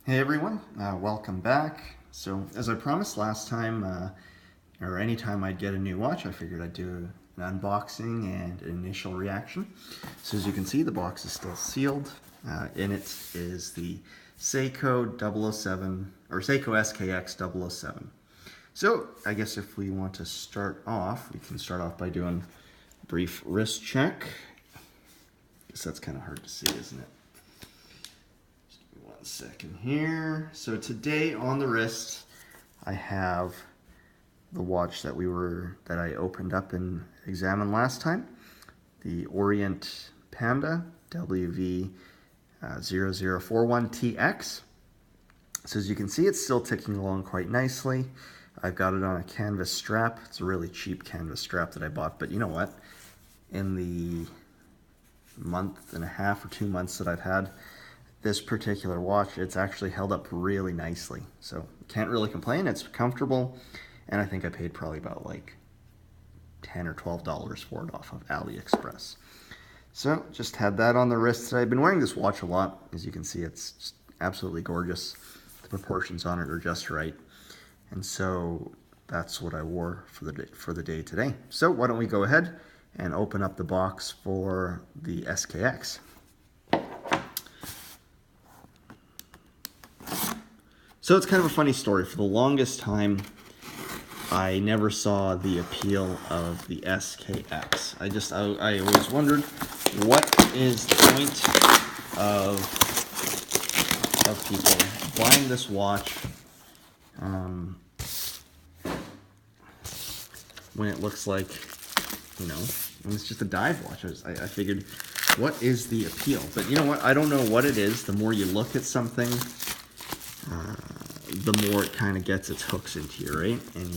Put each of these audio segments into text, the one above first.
Hey everyone, welcome back. So as I promised last time, or anytime I'd get a new watch, I figured I'd do an unboxing and an initial reaction. So as you can see, the box is still sealed. In it is the Seiko 007, or Seiko SKX007. So I guess if we want to start off, we can start off by doing a brief wrist check. I guess that's kind of hard to see, isn't it? 1 second here. So today on the wrist, I have the watch that I opened up and examined last time, the Orient Panda WV0041TX. So as you can see, it's still ticking along quite nicely. I've got it on a canvas strap. It's a really cheap canvas strap that I bought, but you know what? In the month and a half or 2 months that I've had this particular watch, it's actually held up really nicely. So can't really complain. It's comfortable, and I think I paid probably about like $10 or $12 for it off of AliExpress. So just had that on the wrist. I've been wearing this watch a lot. As you can see, it's just absolutely gorgeous. The proportions on it are just right. And so that's what I wore for the day today. So why don't we go ahead and open up the box for the SKX. So it's kind of a funny story. For the longest time, I never saw the appeal of the SKX. I always wondered, what is the point of people buying this watch when it looks like, when it's just a dive watch. I figured, what is the appeal? But you know what? I don't know what it is. The more you look at something, the more it kind of gets its hooks into you, right? And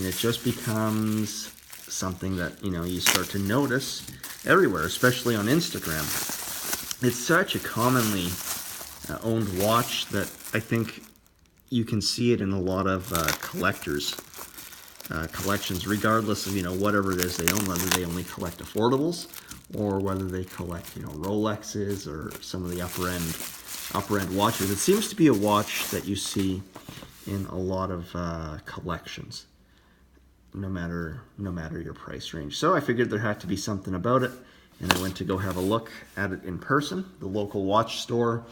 it just becomes something that, you start to notice everywhere, especially on Instagram. It's such a commonly owned watch that I think you can see it in a lot of collectors' collections, regardless of, whatever it is they own, whether they only collect affordables or whether they collect, Rolexes or some of the upper end watches. It seems to be a watch that you see in a lot of collections, no matter your price range. So I figured there had to be something about it, and I went to go have a look at it in person. The local watch store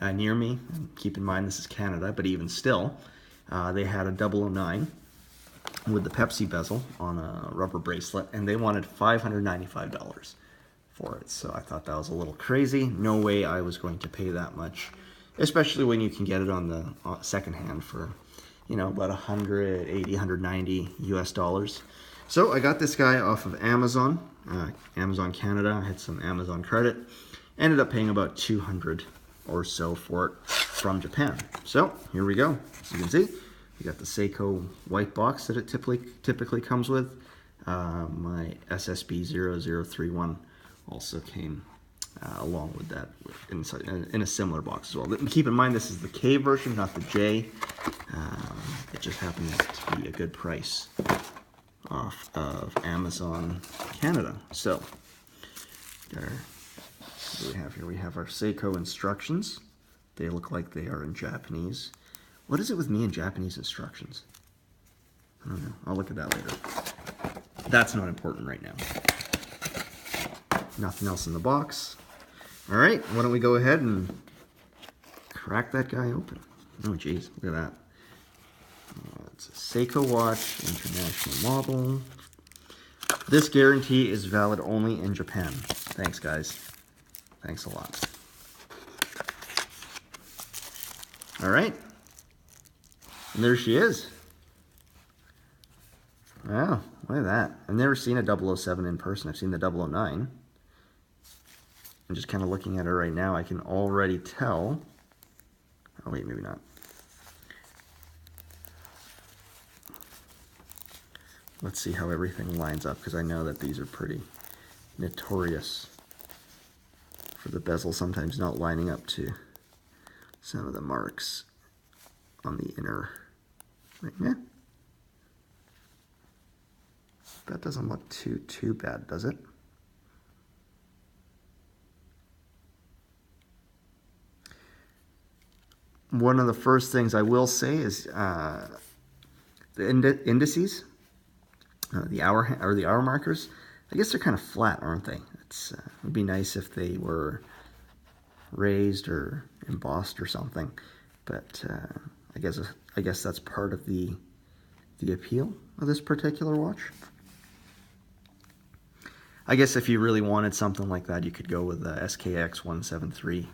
near me, and keep in mind this is Canada, but even still, they had a 009 with the Pepsi bezel on a rubber bracelet, and they wanted $595 for it. So I thought that was a little crazy. No way I was going to pay that much, especially when you can get it on the secondhand for, about 180, 190 US dollars. So I got this guy off of Amazon, Amazon Canada. I had some Amazon credit. Ended up paying about 200 or so for it from Japan. So here we go. As you can see, we got the Seiko white box that it typically comes with. My SSB 0031 also came along with that in a similar box as well. Keep in mind, this is the K version, not the J. It just happened to be a good price off of Amazon Canada. So there, what do we have here? We have our Seiko instructions. They look like they are in Japanese. What is it with me and Japanese instructions? I don't know. I'll look at that later. That's not important right now. Nothing else in the box. All right, why don't we go ahead and crack that guy open. Oh, geez, look at that. It's a Seiko watch, international model. This guarantee is valid only in Japan. Thanks, guys. Thanks a lot. All right. And there she is. Wow, look at that. I've never seen a 007 in person. I've seen the 009. I'm just kind of looking at her right now. I can already tell. Oh, wait, maybe not. Let's see how everything lines up, because I know that these are pretty notorious for the bezel sometimes not lining up to some of the marks on the inner. Yeah. That doesn't look too bad, does it? one of the first things I will say is the indices, the hour markers. I guess they're kind of flat, aren't they? It would be nice if they were raised or embossed or something, but I guess that's part of the appeal of this particular watch. I guess if you really wanted something like that, you could go with the SKX007K1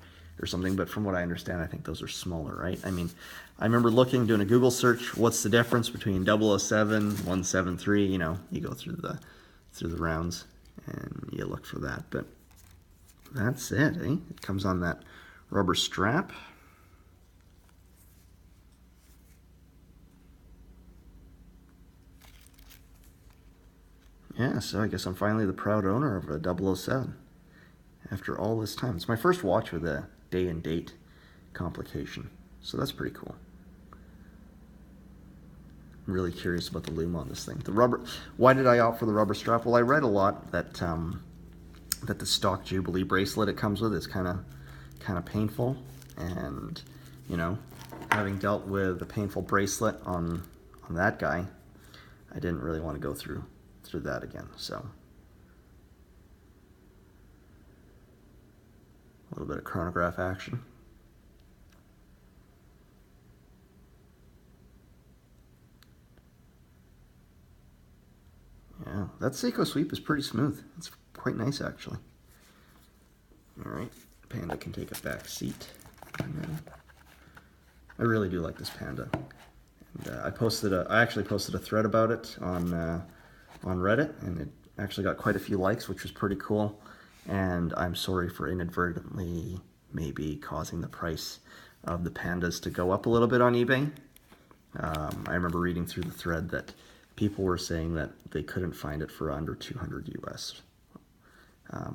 or something, but from what I understand, I think those are smaller, right? I mean, I remember doing a Google search, what's the difference between 007, 173, you know, you go through the rounds and you look for that, but that's it, eh? It comes on that rubber strap. Yeah, so I guess I'm finally the proud owner of a 007 after all this time. It's my first watch with a day and date complication, so that's pretty cool. I'm really curious about the lume on this thing. The rubber. Why did I opt for the rubber strap? Well, I read a lot that that the stock Jubilee bracelet it comes with is kind of painful, and you know, having dealt with a painful bracelet on that guy, I didn't really want to go through that again. So a little bit of chronograph action. Yeah, that Seiko sweep is pretty smooth. It's quite nice, actually. All right, Panda can take a back seat. I really do like this Panda. And I actually posted a thread about it on Reddit, and it actually got quite a few likes, which was pretty cool. And I'm sorry for inadvertently maybe causing the price of the Pandas to go up a little bit on eBay. I remember reading through the thread that people were saying that they couldn't find it for under 200 US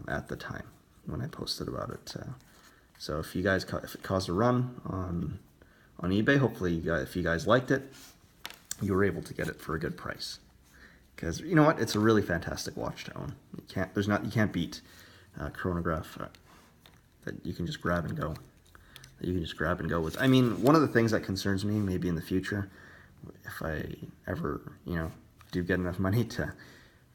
at the time when I posted about it. So if it caused a run on eBay, hopefully if you guys liked it, you were able to get it for a good price. Because you know what, it's a really fantastic watch to own. You can't beat chronograph that you can just grab and go. With. I mean, one of the things that concerns me, maybe in the future, if I ever, you know, do get enough money to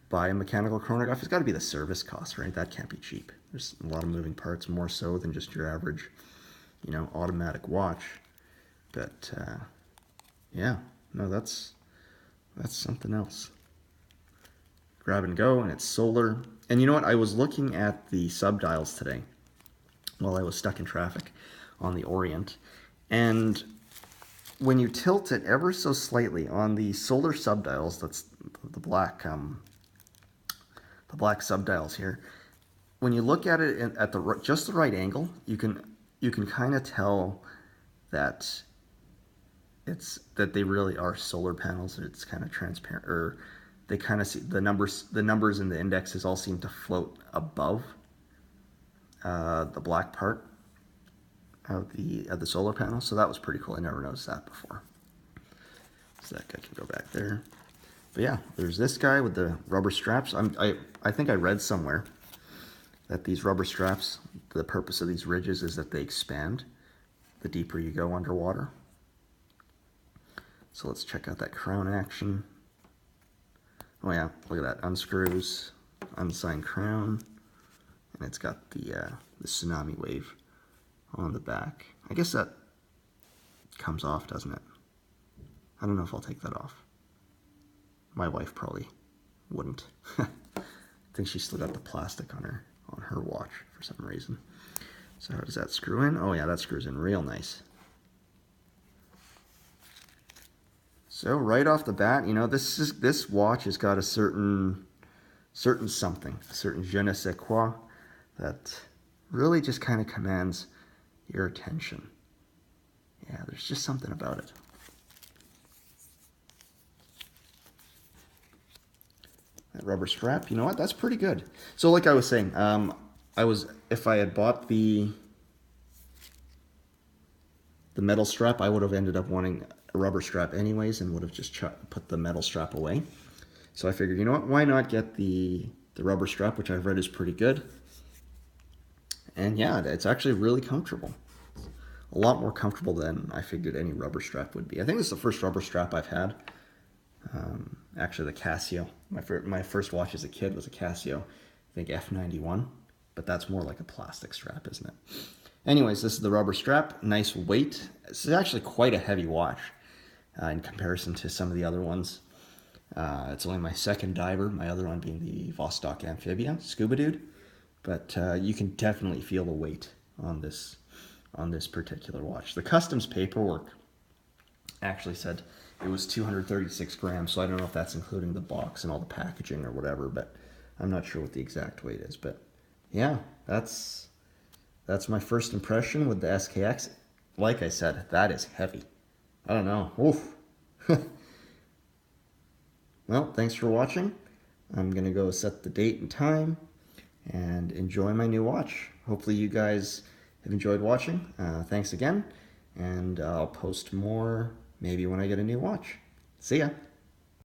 buy a mechanical chronograph, it's got to be the service cost, right? That can't be cheap. There's a lot of moving parts, more so than just your average, you know, automatic watch. But yeah, no, that's something else. Grab and go, and it's solar. And you know what? I was looking at the subdials today while I was stuck in traffic on the Orient, and when you tilt it ever so slightly on the solar subdials, that's the black subdials here. When you look at it at just the right angle, you can kind of tell that they really are solar panels. It's kind of transparent, or they kind of see the numbers in the indexes all seem to float above the black part of the solar panel. So that was pretty cool. I never noticed that before. So that guy can go back there. But yeah, there's this guy with the rubber straps. I think I read somewhere that these rubber straps, the purpose of these ridges is that they expand the deeper you go underwater. So let's check out that crown action. Oh yeah, look at that. Unscrews, unsigned crown, and it's got the tsunami wave on the back. I guess that comes off, doesn't it? I don't know if I'll take that off. My wife probably wouldn't. I think she still got the plastic on her watch for some reason. So how does that screw in? Oh yeah, that screws in real nice. So right off the bat, you know, this watch has got a certain something, a certain je ne sais quoi that really just kind of commands your attention. Yeah, there's just something about it. That rubber strap, you know what? That's pretty good. So like I was saying, if I had bought the metal strap, I would have ended up wanting a rubber strap anyways and would have just put the metal strap away. So I figured, you know what? Why not get the rubber strap, which I've read is pretty good. And yeah, it's actually really comfortable. a lot more comfortable than I figured any rubber strap would be. I think this is the first rubber strap I've had. Actually, the Casio. My first watch as a kid was a Casio, I think F91, but that's more like a plastic strap, isn't it? Anyways, this is the rubber strap. Nice weight. This is actually quite a heavy watch in comparison to some of the other ones. It's only my second diver, my other one being the Vostok Amphibia, Scuba Dude. But you can definitely feel the weight on this particular watch. The customs paperwork actually said it was 236 grams, so I don't know if that's including the box and all the packaging or whatever, but I'm not sure what the exact weight is. But yeah, that's my first impression with the SKX. Like I said, that is heavy. I don't know. Oof. Well, thanks for watching. I'm going to go set the date and time and enjoy my new watch. Hopefully you guys have enjoyed watching. Thanks again, and I'll post more maybe when I get a new watch. See ya.